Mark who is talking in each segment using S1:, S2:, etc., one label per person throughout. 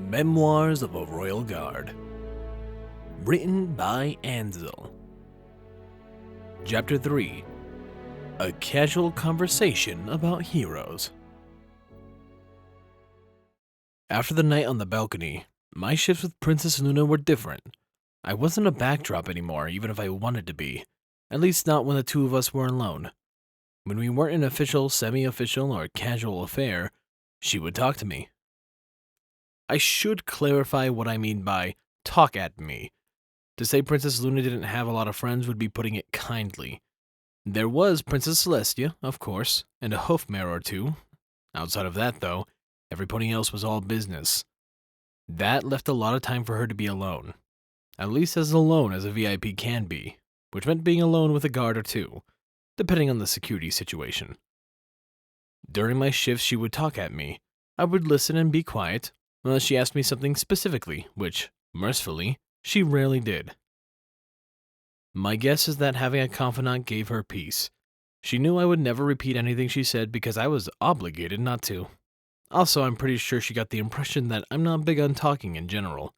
S1: Memoirs of a Royal Guard. Written by Ansel. Chapter 3. A Casual Conversation About Heroes. After the night on the balcony, my shifts with Princess Luna were different. I wasn't a backdrop anymore, even if I wanted to be. At least not when the two of us were alone. When we weren't an official, semi-official, or casual affair, she would talk to me. I should clarify what I mean by talk at me. To say Princess Luna didn't have a lot of friends would be putting it kindly. There was Princess Celestia, of course, and a hoofmare or two. Outside of that, though, everybody else was all business. That left a lot of time for her to be alone. At least as alone as a VIP can be, which meant being alone with a guard or two, depending on the security situation. During my shifts, she would talk at me. I would listen and be quiet, unless she asked me something specifically, which, mercifully, she rarely did. My guess is that having a confidant gave her peace. She knew I would never repeat anything she said because I was obligated not to. Also, I'm pretty sure she got the impression that I'm not big on talking in general.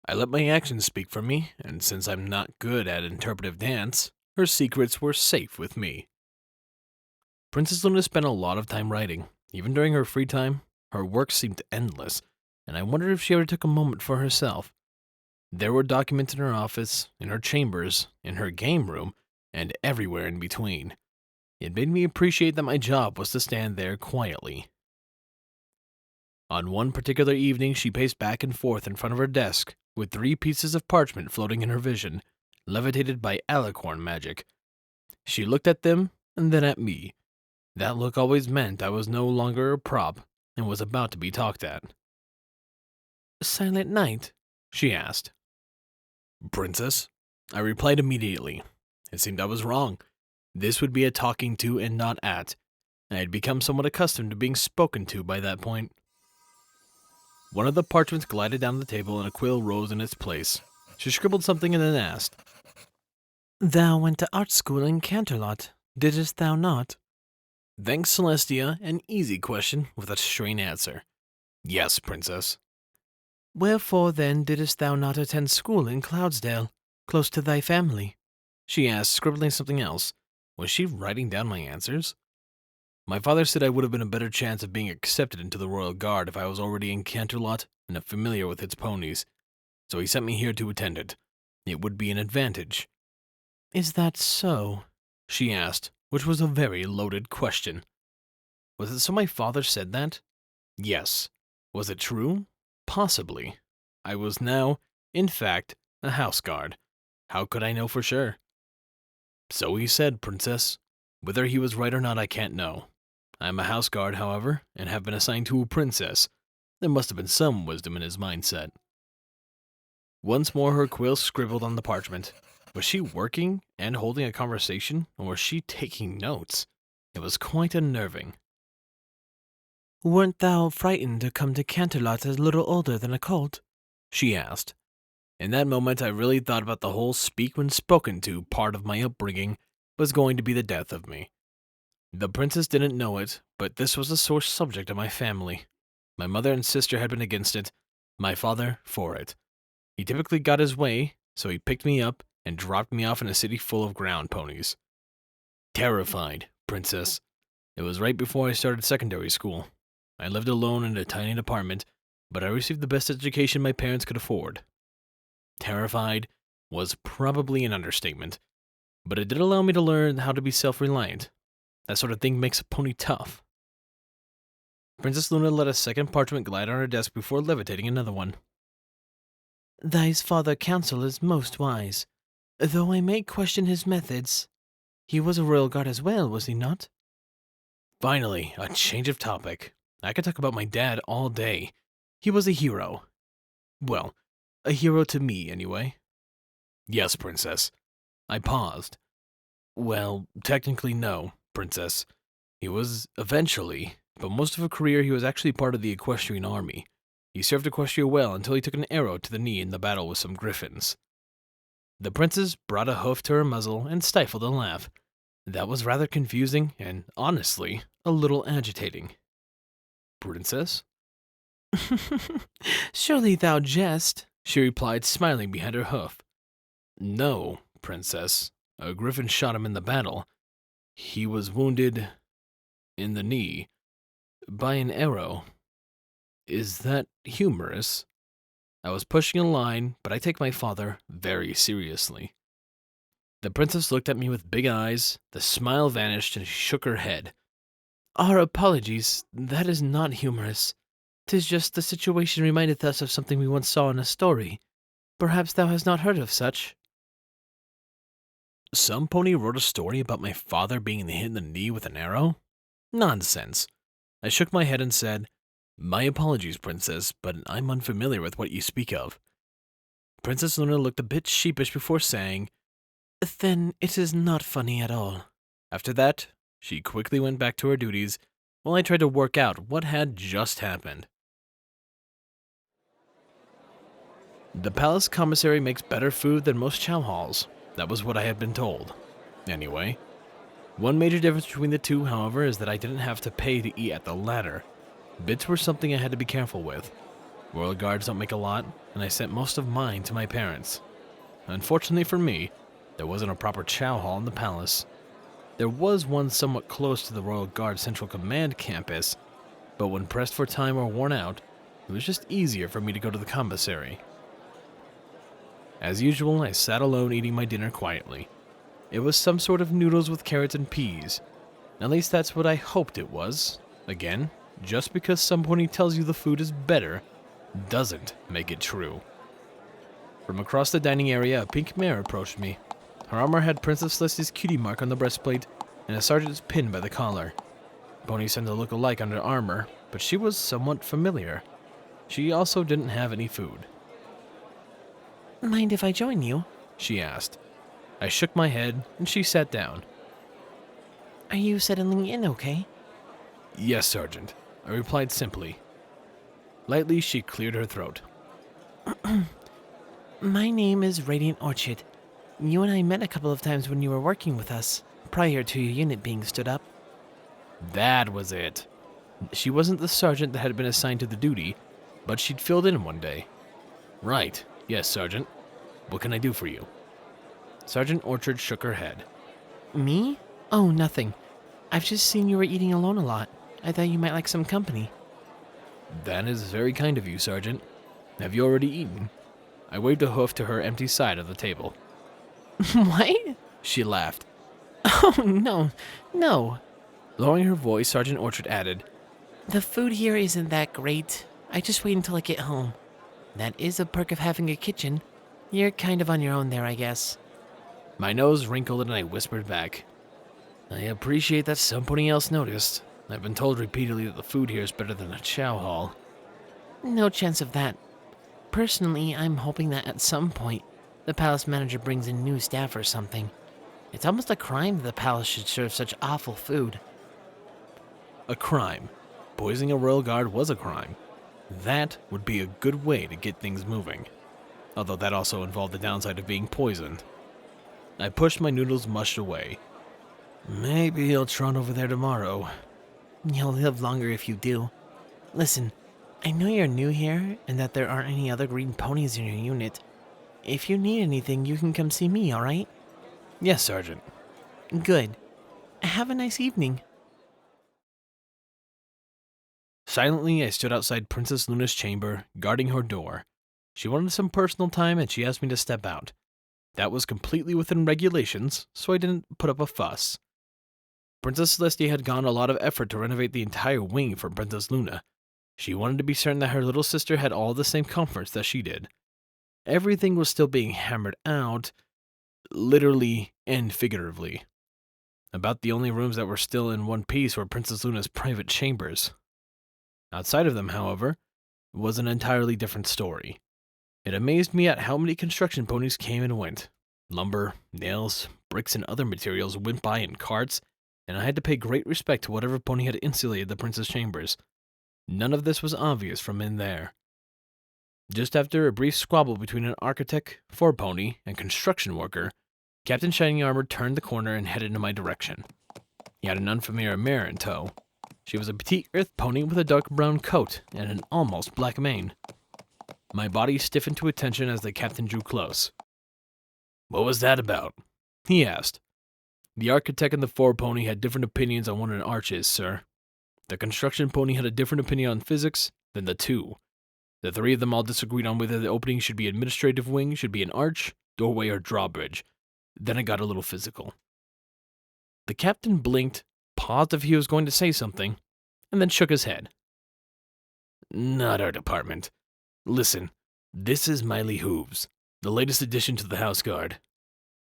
S1: I let my actions speak for me, and since I'm not good at interpretive dance, her secrets were safe with me. Princess Luna spent a lot of time writing. Even during her free time, her work seemed endless, and I wondered if she ever took a moment for herself. There were documents in her office, in her chambers, in her game room, and everywhere in between. It made me appreciate that my job was to stand there quietly. On one particular evening, she paced back and forth in front of her desk, with 3 pieces of parchment floating in her vision, levitated by alicorn magic. She looked at them, and then at me. That look always meant I was no longer a prop, and was about to be talked at. "Silent night?" she asked. "Princess?" I replied immediately. It seemed I was wrong. This would be a talking to and not at. I had become somewhat accustomed to being spoken to by that point. One of the parchments glided down the table and a quill rose in its place. She scribbled something and then asked, "Thou went to art school in Canterlot, didst thou not?" Thanks, Celestia, an easy question with a strained answer. "Yes, Princess." "Wherefore then didst thou not attend school in Cloudsdale, close to thy family?" she asked, scribbling something else. Was she writing down my answers? My father said I would have been a better chance of being accepted into the Royal Guard if I was already in Canterlot and familiar with its ponies, so he sent me here to attend it. It would be an advantage. "Is that so?" she asked, which was a very loaded question. Was it so my father said that? Yes. Was it true? Possibly. I was now, in fact, a house guard. How could I know for sure? "So he said, Princess. Whether he was right or not, I can't know. I am a house guard, however, and have been assigned to a princess. There must have been some wisdom in his mindset." Once more her quill scribbled on the parchment. Was she working and holding a conversation, or was she taking notes? It was quite unnerving. "Weren't thou frightened to come to Canterlot as little older than a colt?" she asked. In that moment, I really thought about the whole speak when spoken to part of my upbringing was going to be the death of me. The princess didn't know it, but this was a sore subject in my family. My mother and sister had been against it, my father for it. He typically got his way, so he picked me up and dropped me off in a city full of ground ponies. Terrified, Princess. It was right before I started secondary school. I lived alone in a tiny apartment, but I received the best education my parents could afford. Terrified was probably an understatement, but it did allow me to learn how to be self-reliant. That sort of thing makes a pony tough. Princess Luna let a second parchment glide on her desk before levitating another one. "Thy father counsel is most wise, though I may question his methods. He was a royal guard as well, was he not?" Finally, a change of topic. I could talk about my dad all day. He was a hero. Well, a hero to me, anyway. "Yes, Princess." I paused. "Well, technically no, Princess. He was eventually, but most of a career he was actually part of the equestrian army. He served Equestria well until he took an arrow to the knee in the battle with some griffins." The princess brought a hoof to her muzzle and stifled a laugh. That was rather confusing and, honestly, a little agitating. "Princess?" Surely thou jest, she replied, smiling behind her hoof. No, princess. A griffin shot him in the battle. He was wounded in the knee by an arrow. Is that humorous? I was pushing a line, but I take my father very seriously. The princess looked at me with big eyes, the smile vanished, and she shook her head. Our apologies, that is not humorous. 'Tis just the situation remindeth us of something we once saw in a story. Perhaps thou hast not heard of such. Some pony wrote a story about my father being hit in the knee with an arrow? Nonsense. I shook my head and said, My apologies, princess, but I'm unfamiliar with what you speak of. Princess Luna looked a bit sheepish before saying, Then it is not funny at all. After that, she quickly went back to her duties while I tried to work out what had just happened. The palace commissary makes better food than most chow halls. That was what I had been told. Anyway, one major difference between the two, however, is that I didn't have to pay to eat at the latter. Bits were something I had to be careful with. Royal guards don't make a lot, and I sent most of mine to my parents. Unfortunately for me, there wasn't a proper chow hall in the palace. There was one somewhat close to the Royal Guard Central Command campus, but when pressed for time or worn out, it was just easier for me to go to the commissary. As usual, I sat alone eating my dinner quietly. It was some sort of noodles with carrots and peas. At least that's what I hoped it was. Again, just because somebody tells you the food is better, doesn't make it true. From across the dining area, a pink mare approached me. Her armor had Princess Leslie's cutie mark on the breastplate and a sergeant's pin by the collar. Ponies tend to look alike under armor, but she was somewhat familiar. She also didn't have any food. Mind if I join you? She asked. I shook my head, and she sat down. Are you settling in okay? Yes, Sergeant, I replied simply. Lightly, she cleared her throat. My name is Radiant Orchid. You and I met a couple of times when you were working with us, prior to your unit being stood up. That was it. She wasn't the sergeant that had been assigned to the duty, but she'd filled in one day. Right. Yes, Sergeant. What can I do for you? Sergeant Orchard shook her head. Me? Oh, nothing. I've just seen you were eating alone a lot. I thought you might like some company. That is very kind of you, Sergeant. Have you already eaten? I waved a hoof to her empty side of the table. What? She laughed. Oh, no. Lowering her voice, Sergeant Orchard added, The food here isn't that great. I just wait until I get home. That is a perk of having a kitchen. You're kind of on your own there, I guess. My nose wrinkled and I whispered back. I appreciate that somebody else noticed. I've been told repeatedly that the food here is better than a chow hall. No chance of that. Personally, I'm hoping that at some point, the palace manager brings in new staff or something. It's almost a crime that the palace should serve such awful food. A crime. Poisoning a royal guard was a crime. That would be a good way to get things moving. Although that also involved the downside of being poisoned. I pushed my noodles mushed away. Maybe he'll trot over there tomorrow. You'll live longer if you do. Listen, I know you're new here and that there aren't any other green ponies in your unit. If you need anything, you can come see me, alright? Yes, Sergeant. Good. Have a nice evening. Silently, I stood outside Princess Luna's chamber, guarding her door. She wanted some personal time and she asked me to step out. That was completely within regulations, so I didn't put up a fuss. Princess Celestia had gone a lot of effort to renovate the entire wing for Princess Luna. She wanted to be certain that her little sister had all the same comforts that she did. Everything was still being hammered out, literally and figuratively. About the only rooms that were still in one piece were Princess Luna's private chambers. Outside of them, however, was an entirely different story. It amazed me at how many construction ponies came and went. Lumber, nails, bricks, and other materials went by in carts, and I had to pay great respect to whatever pony had insulated the princess' chambers. None of this was obvious from in there. Just after a brief squabble between an architect, four-pony, and construction worker, Captain Shining Armor turned the corner and headed in my direction. He had an unfamiliar mare in tow. She was a petite earth pony with a dark brown coat and an almost black mane. My body stiffened to attention as the captain drew close. "What was that about?" he asked. "The architect and the four-pony had different opinions on what an arch is, sir. The construction pony had a different opinion on physics than the two. The three of them all disagreed on whether the opening should be administrative wing, should be an arch, doorway, or drawbridge. Then it got a little physical." The captain blinked, paused if he was going to say something, and then shook his head. "Not our department. Listen, this is Miley Hooves, the latest addition to the House Guard.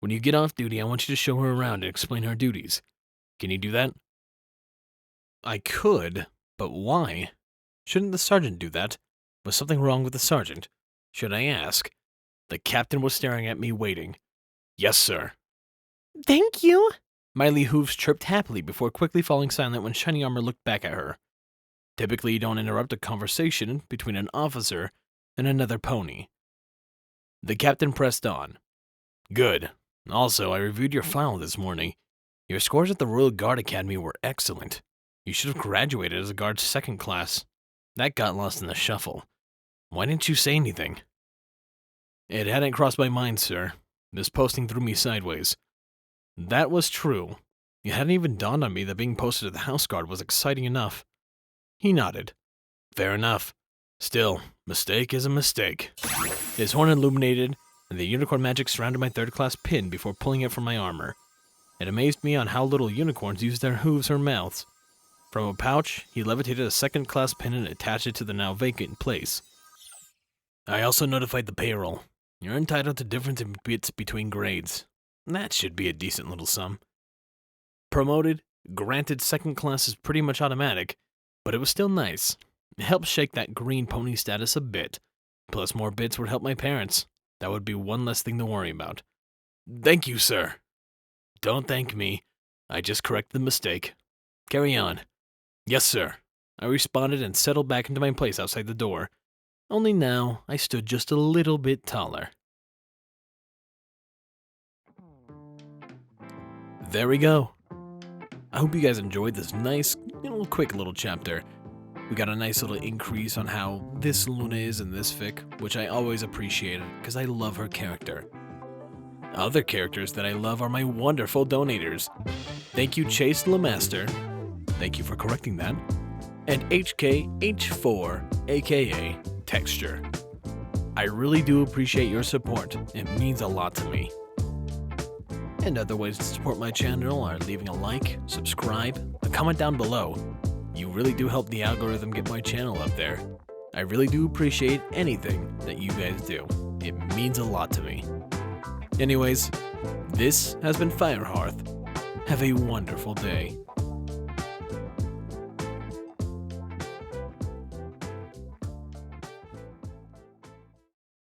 S1: When you get off duty, I want you to show her around and explain her duties. Can you do that?" I could, but why? Shouldn't the sergeant do that? Was something wrong with the sergeant? Should I ask? The captain was staring at me, waiting. "Yes, sir." "Thank you." Miley Hooves chirped happily before quickly falling silent when Shiny Armor looked back at her. Typically, you don't interrupt a conversation between an officer and another pony. The captain pressed on. "Good. Also, I reviewed your file this morning. Your scores at the Royal Guard Academy were excellent. You should have graduated as a guard's second class. That got lost in the shuffle. Why didn't you say anything?" "It hadn't crossed my mind, sir. This posting threw me sideways." That was true. It hadn't even dawned on me that being posted to the House Guard was exciting enough. He nodded. "Fair enough. Still, mistake is a mistake." His horn illuminated, and the unicorn magic surrounded my third-class pin before pulling it from my armor. It amazed me on how little unicorns use their hooves or mouths. From a pouch, he levitated a second-class pin and attached it to the now vacant place. "I also notified the payroll. You're entitled to difference in bits between grades. That should be a decent little sum." Promoted, granted second class is pretty much automatic, but it was still nice. It helped shake that green pony status a bit. Plus more bits would help my parents. That would be one less thing to worry about. "Thank you, sir." "Don't thank me. I just corrected the mistake. Carry on." "Yes, sir." I responded and settled back into my place outside the door. Only now, I stood just a little bit taller. There we go. I hope you guys enjoyed this nice, quick little chapter. We got a nice little increase on how this Luna is in this fic, which I always appreciated because I love her character. Other characters that I love are my wonderful donators. Thank you, Chase Lemaster. Thank you for correcting that. And HKH4, aka Texture. I really do appreciate your support. It means a lot to me. And other ways to support my channel are leaving a like, subscribe, a comment down below. You really do help the algorithm get my channel up there. I really do appreciate anything that you guys do. It means a lot to me. Anyways, this has been Firehearth. Have a wonderful day.